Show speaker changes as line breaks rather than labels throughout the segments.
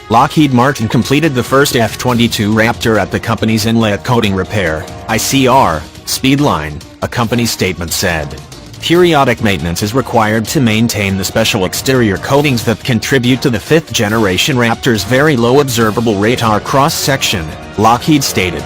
Lockheed Martin completed the first F-22 Raptor at the company's Inlet Coating Repair (ICR) speed line, a company statement said. Periodic maintenance is required to maintain the special exterior coatings that contribute to the fifth-generation Raptor's very low observable radar cross-section, Lockheed stated.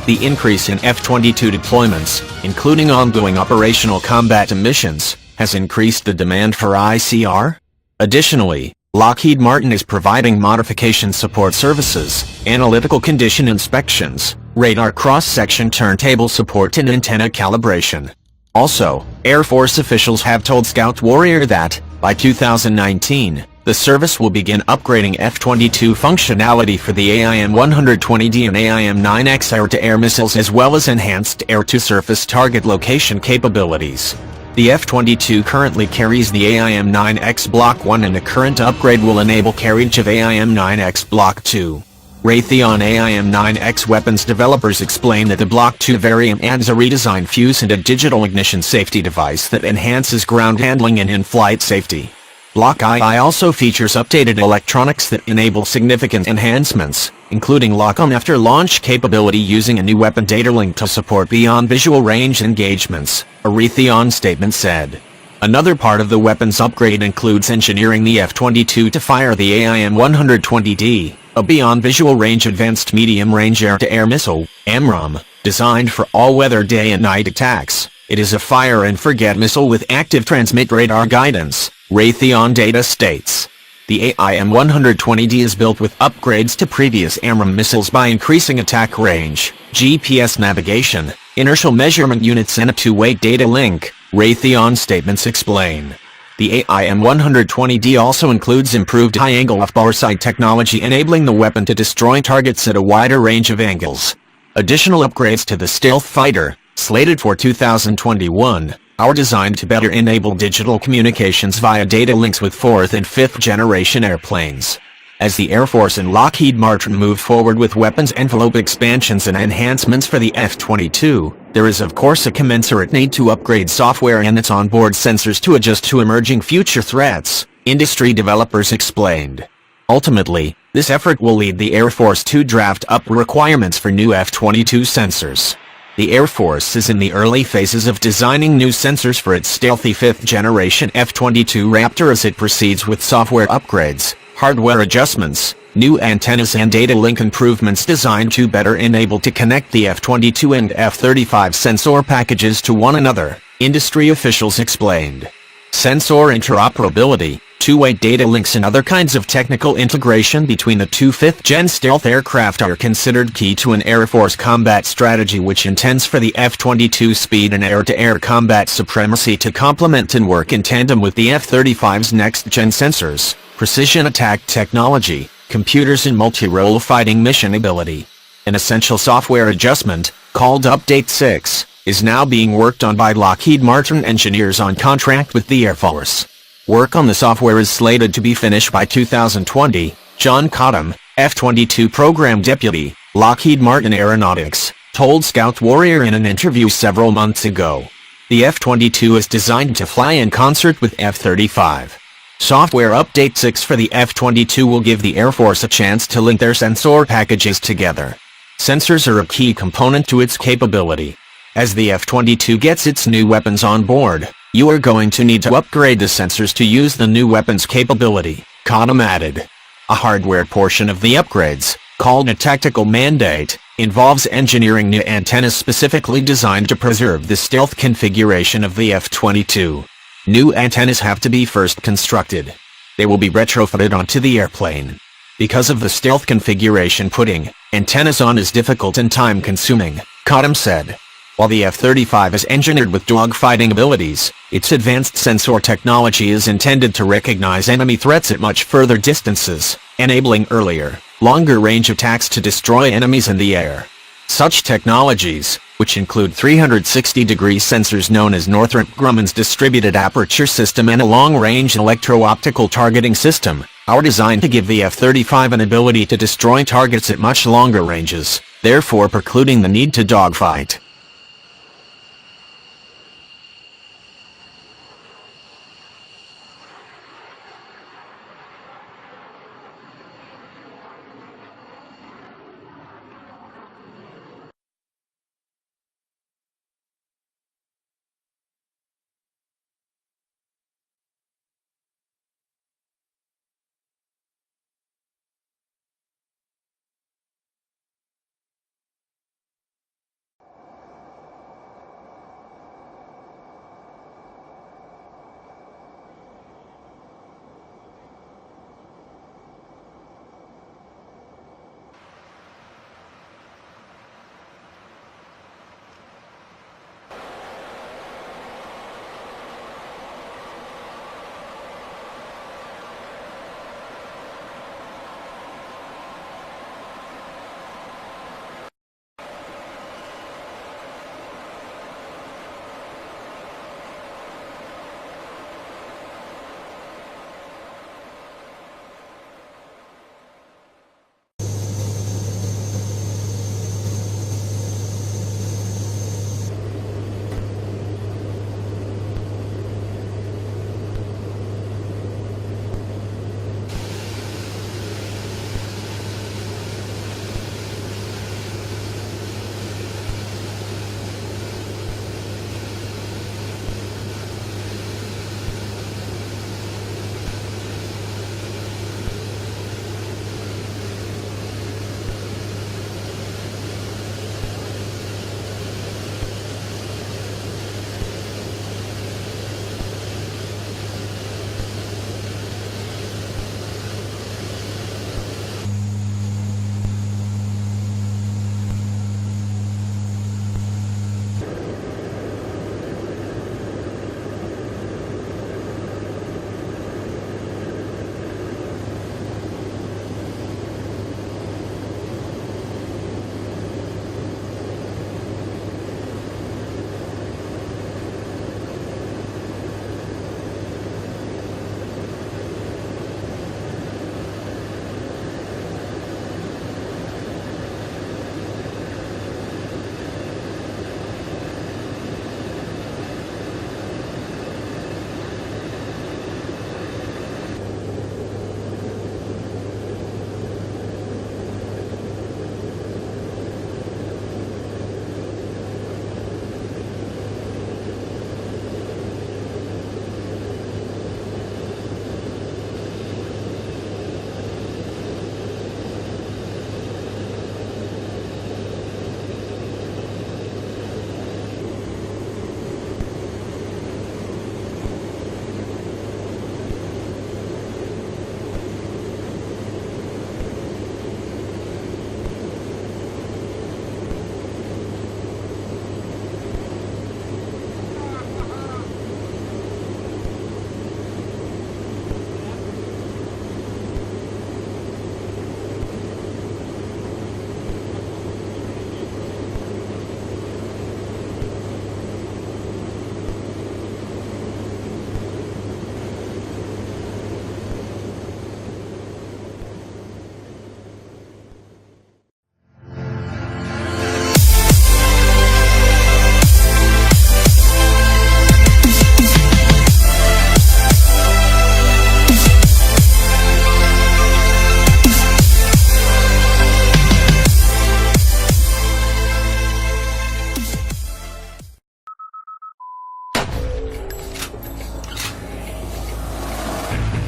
The increase in F-22 deployments, including ongoing operational combat missions, has increased the demand for ICR. Additionally, Lockheed Martin is providing modification support services, analytical condition inspections, radar cross-section turntable support and antenna calibration. Also, Air Force officials have told Scout Warrior that, by 2019, the service will begin upgrading F-22 functionality for the AIM-120D and AIM-9X air-to-air missiles as well as enhanced air-to-surface target location capabilities. The F-22 currently carries the AIM-9X Block 1 and a current upgrade will enable carriage of AIM-9X Block 2. Raytheon AIM-9X weapons developers explain that the Block 2 variant adds a redesigned fuse and a digital ignition safety device that enhances ground handling and in-flight safety. Block II also features updated electronics that enable significant enhancements, including lock-on after launch capability using a new weapon data link to support beyond visual range engagements, a Raytheon statement said. Another part of the weapons upgrade includes engineering the F-22 to fire the AIM-120D, a beyond visual range advanced medium-range air-to-air missile, AMRAAM, designed for all-weather day and night attacks. It is a fire-and-forget missile with active transmit radar guidance, Raytheon data states. The AIM-120D is built with upgrades to previous AMRAAM missiles by increasing attack range, GPS navigation, inertial measurement units and a two-way data link, Raytheon statements explain. The AIM-120D also includes improved high-angle off-boresight technology enabling the weapon to destroy targets at a wider range of angles. Additional upgrades to the stealth fighter, slated for 2021, are designed to better enable digital communications via data links with 4th and 5th generation airplanes. As the Air Force and Lockheed Martin move forward with weapons envelope expansions and enhancements for the F-22, there is of course a commensurate need to upgrade software and its onboard sensors to adjust to emerging future threats, industry developers explained. Ultimately, this effort will lead the Air Force to draft up requirements for new F-22 sensors. The Air Force is in the early phases of designing new sensors for its stealthy 5th generation F-22 Raptor as it proceeds with software upgrades, hardware adjustments, new antennas and data link improvements designed to better enable to connect the F-22 and F-35 sensor packages to one another, industry officials explained. Sensor interoperability, two-way data links and other kinds of technical integration between the two 5th-gen stealth aircraft are considered key to an Air Force combat strategy which intends for the F-22 speed and air-to-air combat supremacy to complement and work in tandem with the F-35's next-gen sensors, precision attack technology, computers and multi-role fighting mission ability. An essential software adjustment, called Update 6, is now being worked on by Lockheed Martin engineers on contract with the Air Force. Work on the software is slated to be finished by 2020, John Cottam, F-22 Program Deputy, Lockheed Martin Aeronautics, told Scout Warrior in an interview several months ago. The F-22 is designed to fly in concert with F-35. Software Update 6 for the F-22 will give the Air Force a chance to link their sensor packages together. Sensors are a key component to its capability. As the F-22 gets its new weapons on board, you are going to need to upgrade the sensors to use the new weapons capability, Cottam added. A hardware portion of the upgrades, called a tactical mandate, involves engineering new antennas specifically designed to preserve the stealth configuration of the F-22. New antennas have to be first constructed. They will be retrofitted onto the airplane. Because of the stealth configuration, putting antennas on is difficult and time-consuming, Cottam said. While the F-35 is engineered with dogfighting abilities, its advanced sensor technology is intended to recognize enemy threats at much further distances, enabling earlier, longer-range attacks to destroy enemies in the air. Such technologies, which include 360-degree sensors known as Northrop Grumman's Distributed Aperture System and a long-range electro-optical targeting system, are designed to give the F-35 an ability to destroy targets at much longer ranges, therefore precluding the need to dogfight.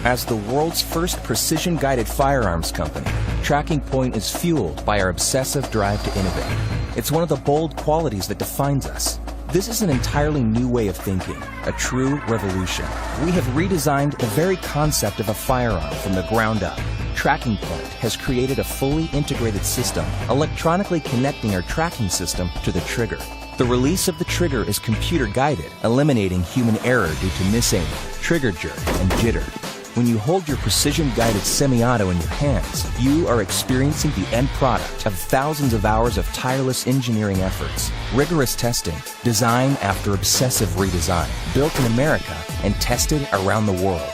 As the world's first precision-guided firearms company, Tracking Point is fueled by our obsessive drive to innovate. It's one of the bold qualities that defines us. This is an entirely new way of thinking, a true revolution. We have redesigned the very concept of a firearm from the ground up. Tracking Point has created a fully integrated system, electronically connecting our tracking system to the trigger. The release of the trigger is computer-guided, eliminating human error due to misaiming, trigger jerk, and jitter. When you hold your precision-guided semi-auto in your hands, you are experiencing the end product of thousands of hours of tireless engineering efforts, rigorous testing, design after obsessive redesign, built in America and tested around the world.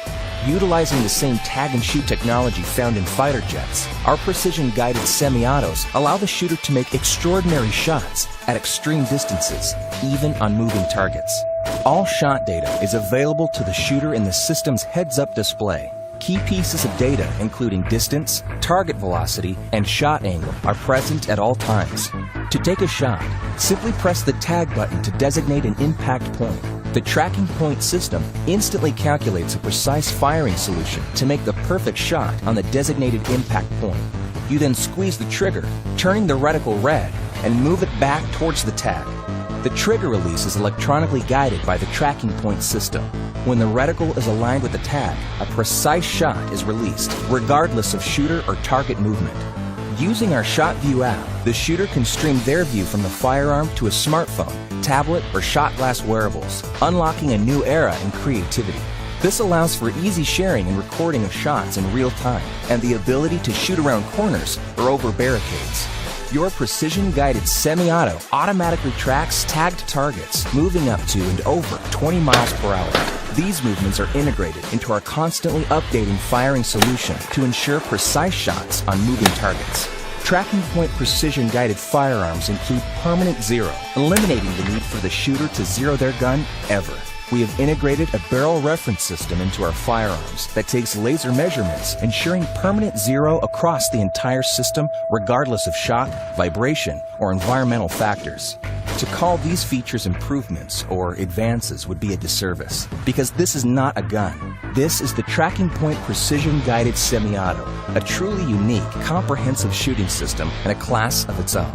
Utilizing the same tag-and-shoot technology found in fighter jets, our precision-guided semi-autos allow the shooter to make extraordinary shots at extreme distances, even on moving targets. All shot data is available to the shooter in the system's heads-up display. Key pieces of data, including distance, target velocity, and shot angle, are present at all times. To take a shot, simply press the tag button to designate an impact point. The Tracking Point system instantly calculates a precise firing solution to make the perfect shot on the designated impact point. You then squeeze the trigger, turning the reticle red, and move it back towards the tag. The trigger release is electronically guided by the Tracking Point system. When the reticle is aligned with the tag, a precise shot is released, regardless of shooter or target movement. Using our Shot View app, the shooter can stream their view from the firearm to a smartphone, tablet, or shot glass wearables, unlocking a new era in creativity. This allows for easy sharing and recording of shots in real time, and the ability to shoot around corners or over barricades. Your precision-guided semi-auto automatically tracks tagged targets, moving up to and over 20 miles per hour. These movements are integrated into our constantly updating firing solution to ensure precise shots on moving targets. Tracking Point precision-guided firearms include permanent zero, eliminating the need for the shooter to zero their gun ever. We have integrated a barrel reference system into our firearms that takes laser measurements, ensuring permanent zero across the entire system regardless of shock, vibration, or environmental factors. To call these features improvements or advances would be a disservice, because this is not a gun. This is the Tracking Point precision-guided semi-auto, a truly unique, comprehensive shooting system in a class of its own.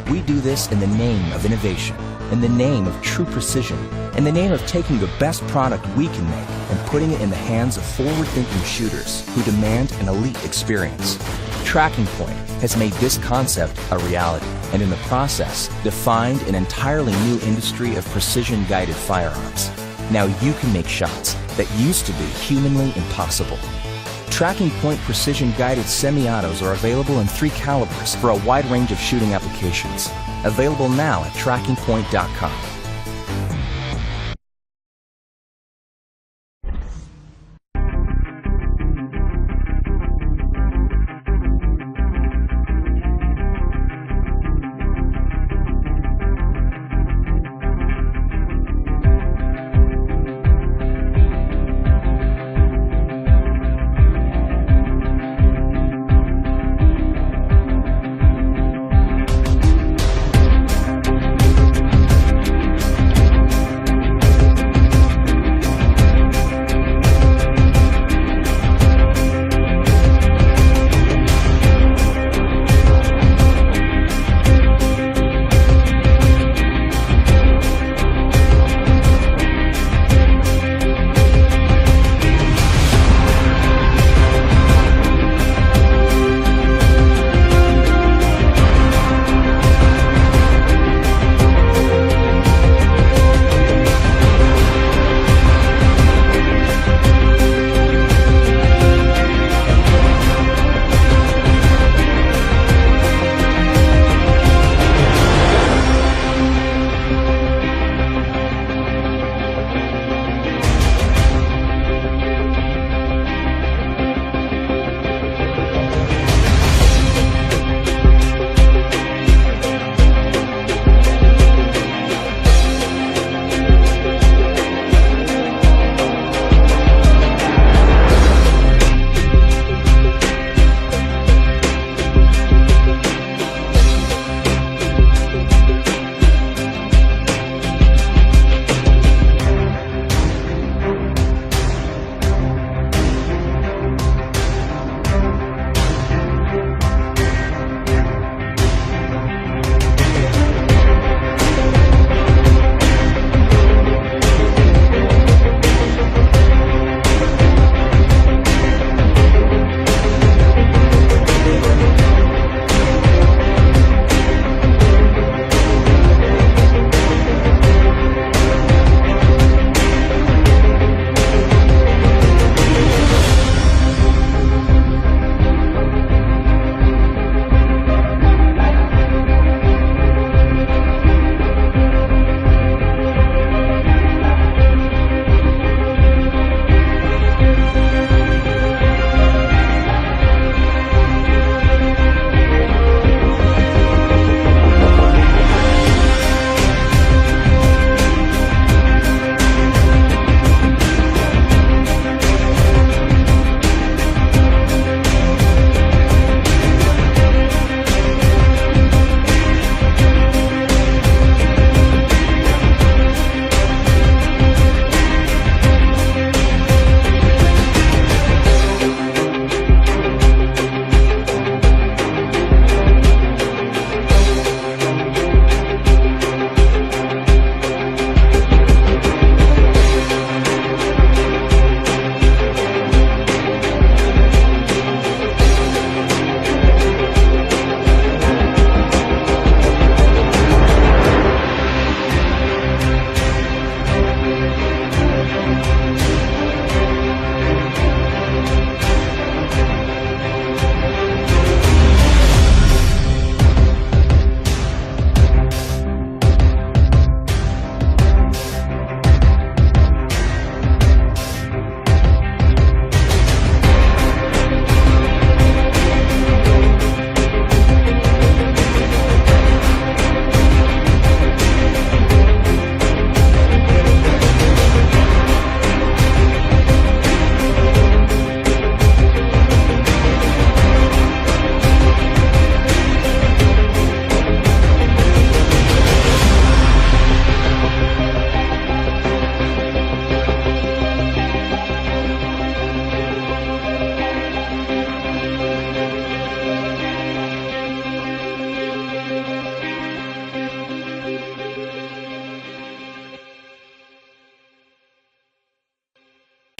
We do this in the name of innovation, in the name of true precision, in the name of taking the best product we can make and putting it in the hands of forward-thinking shooters who demand an elite experience. Tracking Point has made this concept a reality, and in the process, defined an entirely new industry of precision-guided firearms. Now you can make shots that used to be humanly impossible. Tracking Point precision-guided semi-autos are available in 3 calibers for a wide range of shooting applications. Available now at trackingpoint.com.